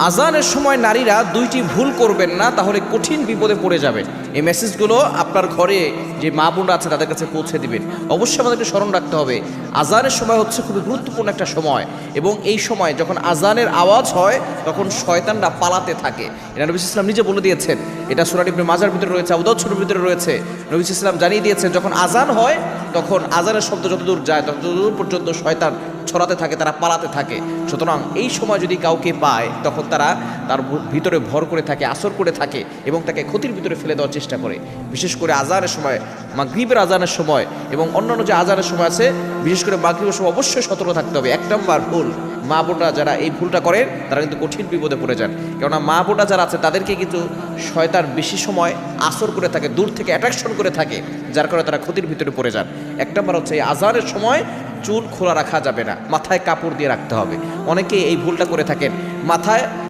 আজানের সময় নারীরা দুইটি ভুল করবেন না, তাহলে কঠিন বিপদে পড়ে যাবেন। এই মেসেজগুলো আপনার ঘরে যে মা বোনরা আছে তাদের কাছে পৌঁছে দিবেন। অবশ্যই আমাদেরকে স্মরণ রাখতে হবে আজানের সময় হচ্ছে খুবই গুরুত্বপূর্ণ একটা সময়, এবং এই সময় যখন আজানের আওয়াজ হয় তখন শয়তানরা পালাতে থাকে। এটা নবী ইসলাম নিজে বলে দিয়েছেন। এটা সূরা ইবনে মাজার ভিতরে রয়েছে, আবু দাউদ শরীফের ভিতরে রয়েছে। নবী ইসলাম জানিয়ে দিয়েছেন যখন আজান হয় তখন আজানের শব্দ যতদূর যায় ততদূর পর্যন্ত শয়তান ছড়াতে থাকে, তারা পালাতে থাকে। সুতরাং এই সময় যদি কাউকে পায় তখন তারা তার ভিতরে ভর করে থাকে, আসর করে থাকে এবং তাকে ক্ষতির ভিতরে ফেলে দেওয়ার চেষ্টা করে। বিশেষ করে আজানের সময়, মাগরিবের আজানের সময় এবং অন্যান্য যে আজানের সময় আছে, বিশেষ করে মাগরিবের সময় অবশ্যই সতর্ক থাকতে হবে। এক নম্বর ভুল, মা বোনরা যারা এই ভুলটা করেন তারা কিন্তু কঠিন বিপদে পড়ে যান। কেননা মা বোনরা যারা আছে তাদেরকে কিন্তু শয়তান বেশি সময় আসর করে থাকে, দূর থেকে অ্যাট্রাকশন করে থাকে, যার কারণে তারা ক্ষতির ভিতরে পড়ে যান। এক নম্বর হচ্ছে এই আজানের সময় চুল খোলা রাখা যাবে না, মাথায় কাপড় দিয়ে রাখতে হবে। অনেকে এই ভুলটা করে থাকেন, মাথায়